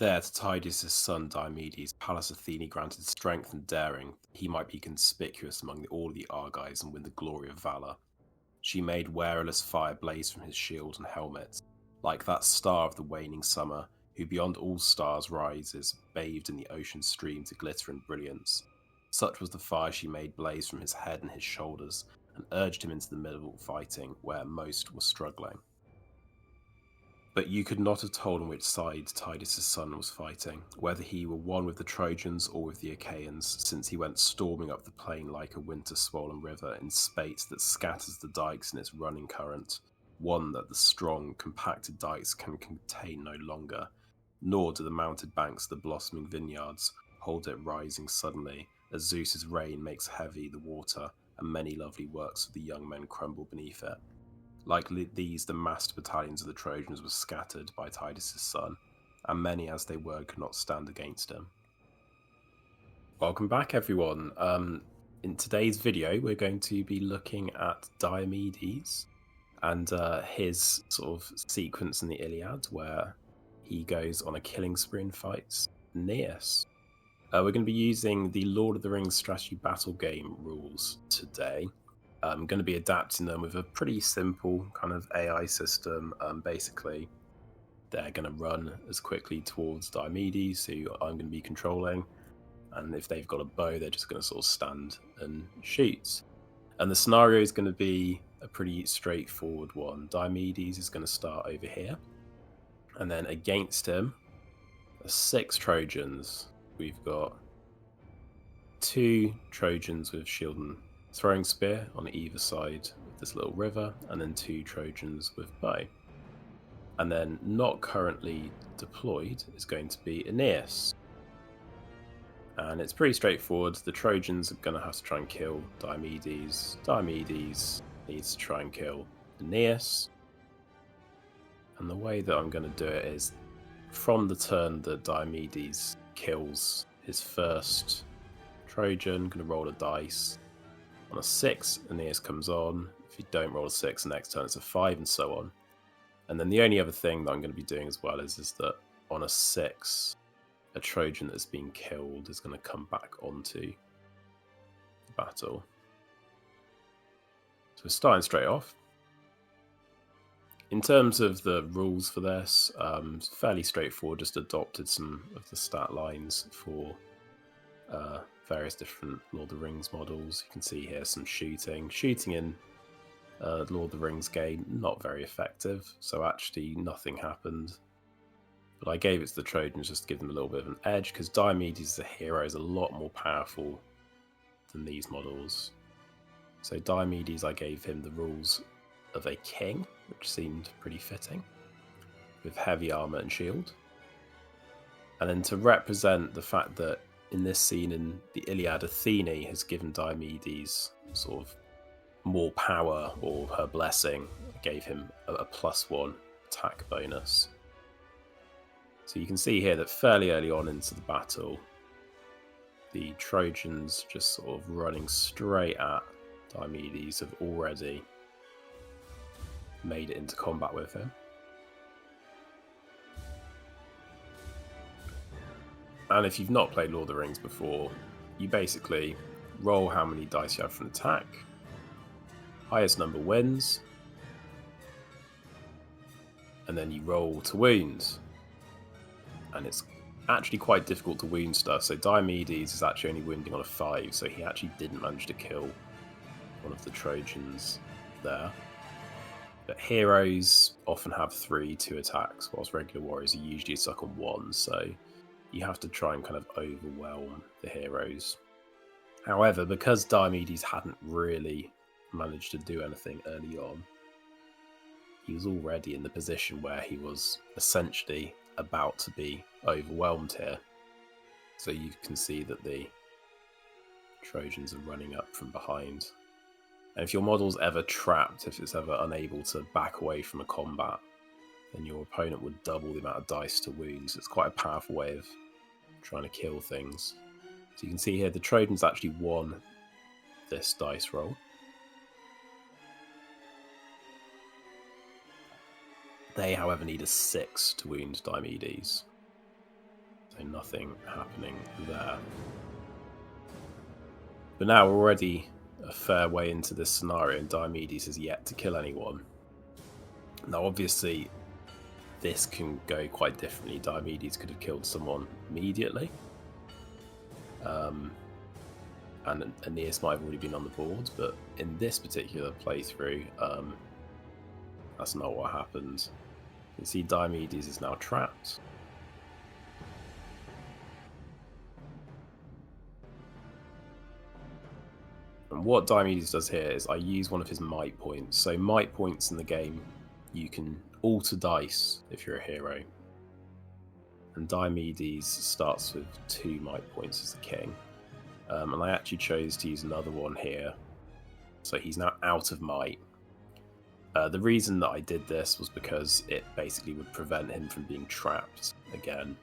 There, to Tydeus' son Diomedes, Pallas Athene granted strength and daring, that he might be conspicuous among all the Argives and win the glory of valour. She made wearerless fire blaze from his shield and helmet, like that star of the waning summer, who beyond all stars rises, bathed in the ocean stream to glitter and brilliance. Such was the fire she made blaze from his head and his shoulders, and urged him into the middle fighting, where most were struggling. But you could not have told on which side Tydeus' son was fighting, whether he were one with the Trojans or with the Achaeans, since he went storming up the plain like a winter-swollen river in spate that scatters the dikes in its running current, one that the strong, compacted dikes can contain no longer, nor do the mounted banks of the blossoming vineyards hold it rising suddenly, as Zeus's rain makes heavy the water, and many lovely works of the young men crumble beneath it. Like these, the massed battalions of the Trojans were scattered by Tydeus' son, and many as they were could not stand against him. Welcome back, everyone. In today's video, we're going to be looking at Diomedes and his sort of sequence in the Iliad, where he goes on a killing spree and fights Aeneas. We're going to be using the Lord of the Rings strategy battle game rules today. I'm going to be adapting them with a pretty simple kind of AI system. Basically, they're going to run as quickly towards Diomedes, who I'm going to be controlling. And if they've got a bow, they're just going to sort of stand and shoot. And the scenario is going to be a pretty straightforward one. Diomedes is going to start over here. And then against him, 6 Trojans. We've got 2 Trojans with shield and throwing spear on either side of this little river, and then 2 Trojans with bow. And then not currently deployed is going to be Aeneas. And it's pretty straightforward. The Trojans are going to have to try and kill Diomedes. Diomedes needs to try and kill Aeneas. And the way that I'm going to do it is from the turn that Diomedes kills his first Trojan, going to roll a dice. On a 6, Aeneas comes on. If you don't roll a 6, the next turn it's a 5, and so on. And then the only other thing that I'm going to be doing as well is that on a 6, a Trojan that's been killed is going to come back onto the battle. So we're starting straight off. In terms of the rules for this, it's fairly straightforward. Just adopted some of the stat lines for various different Lord of the Rings models. You can see here some shooting. Shooting in Lord of the Rings game, not very effective, so actually nothing happened. But I gave it to the Trojans just to give them a little bit of an edge, because Diomedes as a hero is a lot more powerful than these models. So Diomedes, I gave him the rules of a king, which seemed pretty fitting, with heavy armor and shield. And then to represent the fact that in this scene in the Iliad, Athene has given Diomedes sort of more power, or her blessing gave him a +1 attack bonus. So you can see here that fairly early on into the battle, the Trojans just sort of running straight at Diomedes have already made it into combat with him. And if you've not played Lord of the Rings before, you basically roll how many dice you have for an attack. Highest number wins. And then you roll to wound. And it's actually quite difficult to wound stuff. So Diomedes is actually only wounding on a 5, so he actually didn't manage to kill one of the Trojans there. But heroes often have 2 attacks, whilst regular warriors are usually stuck on 1, so you have to try and kind of overwhelm the heroes. However, because Diomedes hadn't really managed to do anything early on, he was already in the position where he was essentially about to be overwhelmed here. So you can see that the Trojans are running up from behind. And if your model's ever trapped, if it's ever unable to back away from a combat, then your opponent would double the amount of dice to wound. So it's quite a powerful way of trying to kill things. So you can see here the Trojans actually won this dice roll. They, however, need a 6 to wound Diomedes. So nothing happening there. But now we're already a fair way into this scenario, and Diomedes has yet to kill anyone. Now, obviously, this can go quite differently. Diomedes could have killed someone immediately. And Aeneas might have already been on the board, but in this particular playthrough, that's not what happened. You can see Diomedes is now trapped. And what Diomedes does here is I use one of his might points. So might points in the game, you can alter dice if you're a hero. And Diomedes starts with 2 might points as the king. And I actually chose to use another one here. So he's now out of might. The reason that I did this was because it basically would prevent him from being trapped again.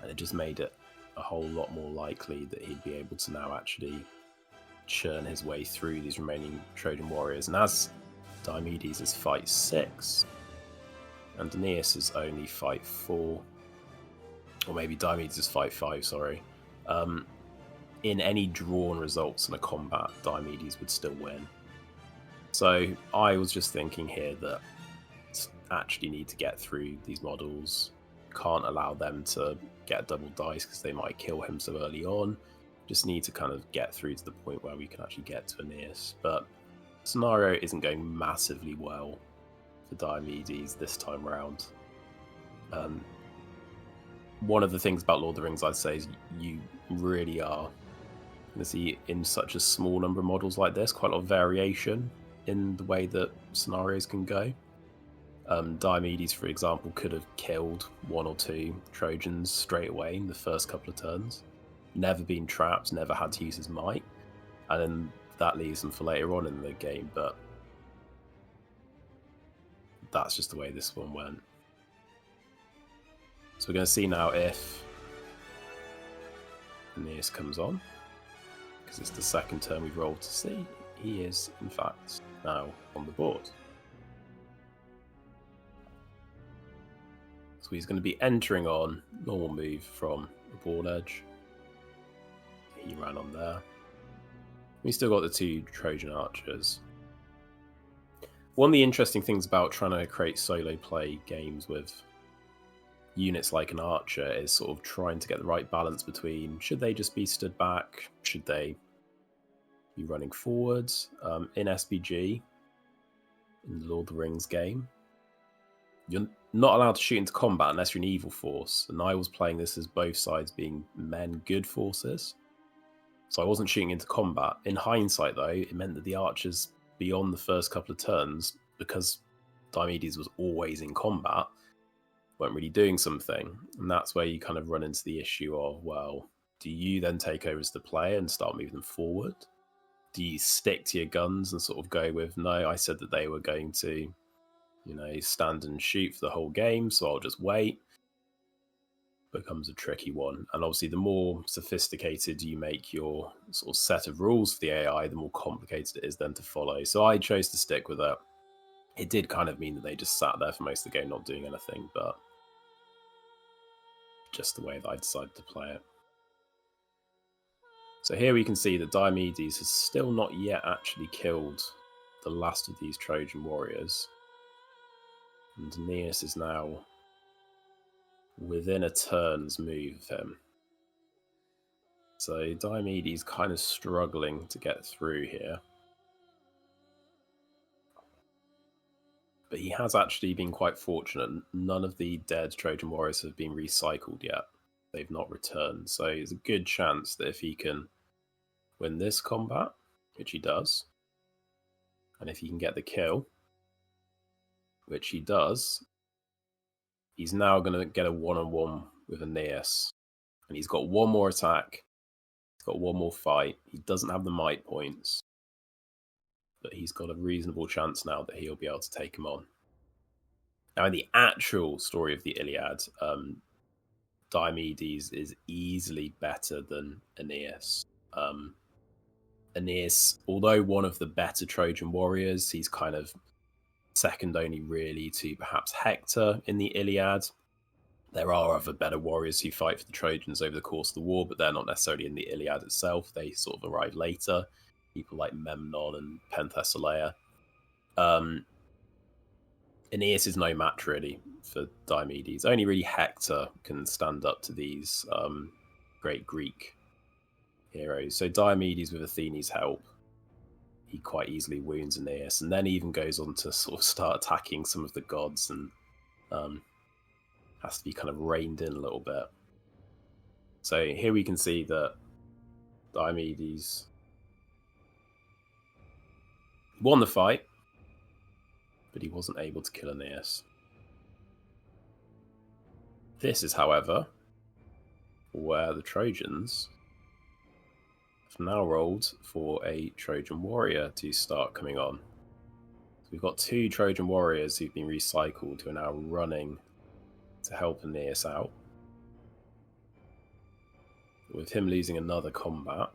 And it just made it a whole lot more likely that he'd be able to now actually churn his way through these remaining Trojan warriors. And as Diomedes is fight 6, and Aeneas is only fight 4, or maybe Diomedes is fight 5, sorry. In any drawn results in a combat, Diomedes would still win. So I was just thinking here that actually need to get through these models. Can't allow them to get double dice because they might kill him so early on. Just need to kind of get through to the point where we can actually get to Aeneas. But the scenario isn't going massively well for Diomedes this time around. One of the things about Lord of the Rings I'd say is you really are going to see in such a small number of models like this quite a lot of variation in the way that scenarios can go. Diomedes, for example, could have killed 1 or 2 Trojans straight away in the first couple of turns. Never been trapped, never had to use his might. And then that leaves him for later on in the game, but that's just the way this one went. So we're going to see now if Aeneas comes on, because it's the second turn we've rolled to see. He is, in fact, now on the board. So he's going to be entering on, normal move from the board edge. He ran on there. We still got the 2 Trojan archers. One of the interesting things about trying to create solo play games with units like an archer is sort of trying to get the right balance between should they just be stood back, should they be running forwards. In SBG, in the Lord of the Rings game, you're not allowed to shoot into combat unless you're an evil force, and I was playing this as both sides being men good forces, so I wasn't shooting into combat. In hindsight though, it meant that the archers beyond the first couple of turns, because Diomedes was always in combat, weren't really doing something. And that's where you kind of run into the issue of, well, do you then take over as the player and start moving them forward? Do you stick to your guns and sort of go with, no, I said that they were going to, stand and shoot for the whole game, so I'll just wait? Becomes a tricky one. And obviously the more sophisticated you make your sort of set of rules for the AI, the more complicated it is then to follow. So I chose to stick with it. It did kind of mean that they just sat there for most of the game not doing anything, but just the way that I decided to play it. So here we can see that Diomedes has still not yet actually killed the last of these Trojan warriors. And Aeneas is now within a turn's move of him. So Diomedes kind of struggling to get through here. But he has actually been quite fortunate. None of the dead Trojan warriors have been recycled yet. They've not returned. So there's a good chance that if he can win this combat, which he does, and if he can get the kill, which he does, he's now going to get a one-on-one with Aeneas. And he's got one more attack. He's got one more fight. He doesn't have the might points, but he's got a reasonable chance now that he'll be able to take him on. Now, in the actual story of the Iliad, Diomedes is easily better than Aeneas. Aeneas, although one of the better Trojan warriors, he's kind of second only really to perhaps Hector in the Iliad. There are other better warriors who fight for the Trojans over the course of the war, but they're not necessarily in the Iliad itself. They sort of arrive later. People like Memnon and Penthesilea. Aeneas is no match, really, for Diomedes. Only really Hector can stand up to these great Greek heroes. So Diomedes, with Athene's help, he quite easily wounds Aeneas, and then he even goes on to sort of start attacking some of the gods and has to be kind of reined in a little bit. So here we can see that Diomedes won the fight, but he wasn't able to kill Aeneas. This is, however, where the Trojans have now rolled for a Trojan warrior to start coming on. So we've got 2 Trojan warriors who've been recycled who are now running to help Aeneas out. With him losing another combat.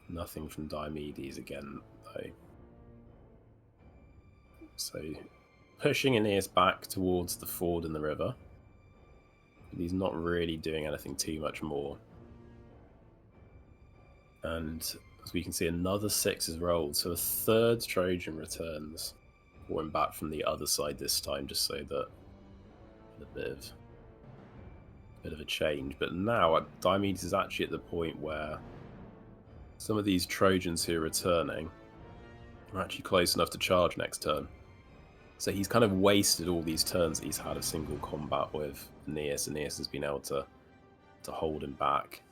Nothing from Diomedes again, though. So, pushing Aeneas back towards the ford in the river. But he's not really doing anything too much more. And as we can see, another 6 is rolled. So a third Trojan returns. Going back from the other side this time, just so that a bit of a change. But now Diomedes is actually at the point where some of these Trojans who are returning are actually close enough to charge next turn. So he's kind of wasted all these turns that he's had of single combat with Aeneas. Aeneas has been able to hold him back.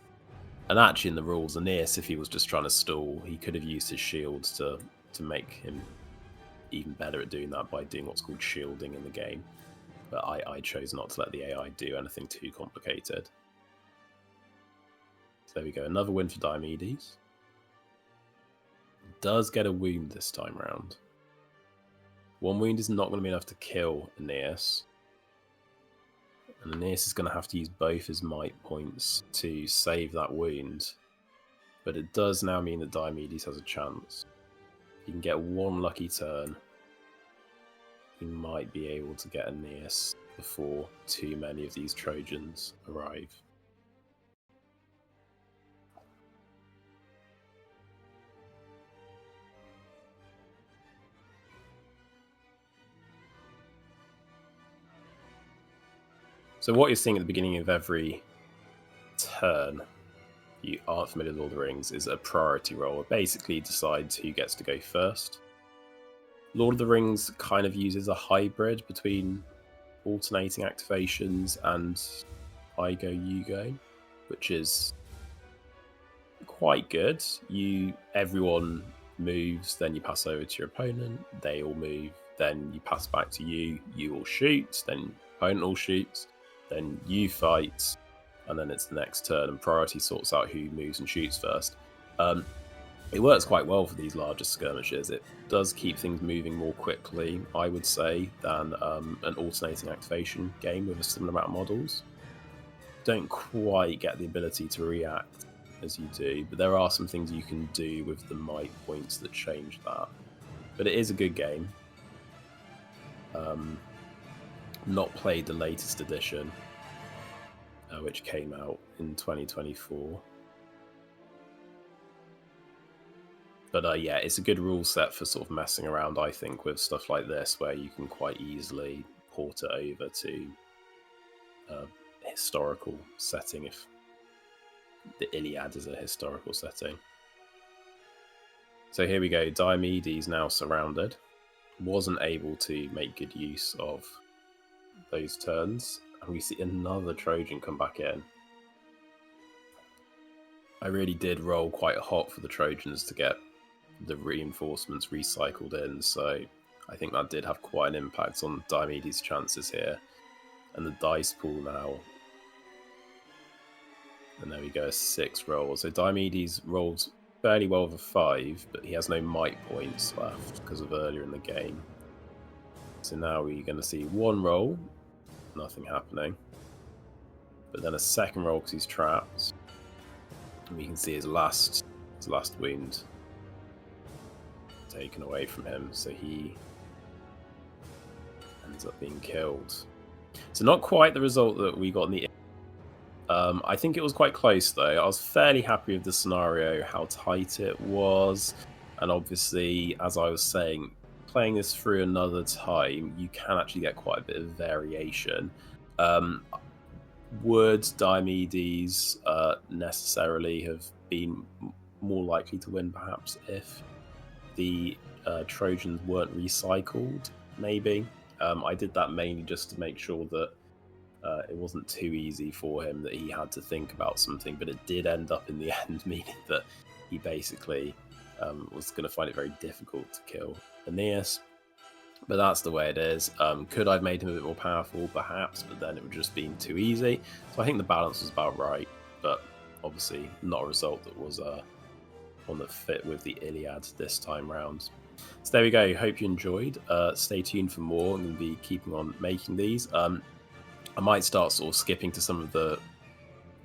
And actually in the rules, Aeneas, if he was just trying to stall, he could have used his shields to make him even better at doing that by doing what's called shielding in the game. But I chose not to let the AI do anything too complicated. So there we go, another win for Diomedes. Does get a wound this time round. 1 wound is not going to be enough to kill Aeneas. And Aeneas is going to have to use both his might points to save that wound. But it does now mean that Diomedes has a chance. He can get 1 lucky turn. He might be able to get Aeneas before too many of these Trojans arrive. So what you're seeing at the beginning of every turn, if you aren't familiar with Lord of the Rings, is a priority roll. It basically decides who gets to go first. Lord of the Rings kind of uses a hybrid between alternating activations and I go, you go, which is quite good. Everyone moves, then you pass over to your opponent, they all move, then you pass back to you, you all shoot, then opponent all shoots, then you fight, and then it's the next turn, and priority sorts out who moves and shoots first. It works quite well for these larger skirmishes. It does keep things moving more quickly, I would say, than an alternating activation game with a similar amount of models. Don't quite get the ability to react as you do, but there are some things you can do with the might points that change that. But it is a good game. Not played the latest edition, which came out in 2024. But yeah, it's a good rule set for sort of messing around, I think, with stuff like this, where you can quite easily port it over to a historical setting, if the Iliad is a historical setting. So here we go, Diomedes now surrounded. Wasn't able to make good use of those turns, and we see another Trojan come back in. I really did roll quite hot for the Trojans to get the reinforcements recycled in, so I think that did have quite an impact on Diomedes' chances here. And the dice pool now, and there we go, a 6 roll. So Diomedes rolled fairly well with a 5, but he has no might points left because of earlier in the game. So now we're going to see 1 roll, nothing happening, but then a 2nd roll because he's trapped, and we can see his last wound taken away from him. So he ends up being killed. So not quite the result that we got in the... I think it was quite close, though. I was fairly happy with the scenario, how tight it was. And obviously, as I was saying, playing this through another time, you can actually get quite a bit of variation. Would Diomedes necessarily have been more likely to win, perhaps, if the Trojans weren't recycled? Maybe. I did that mainly just to make sure that it wasn't too easy for him, that he had to think about something, but it did end up in the end meaning that he basically was going to find it very difficult to kill Aeneas. But that's the way it is. Could I have made him a bit more powerful? Perhaps, but then it would just been too easy. So I think the balance was about right, but obviously not a result that was one that fit with the Iliad this time round. So there we go. Hope you enjoyed. Stay tuned for more. I'm going to be keeping on making these. I might start sort of skipping to some of the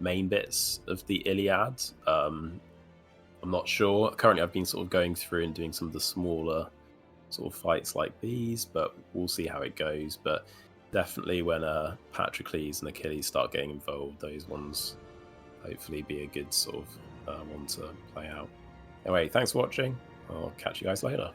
main bits of the Iliad. I'm not sure. Currently, I've been sort of going through and doing some of the smaller sort of fights like these, but we'll see how it goes. But definitely when Patroclus and Achilles start getting involved, those ones hopefully be a good sort of one to play out. Anyway, thanks for watching. I'll catch you guys later.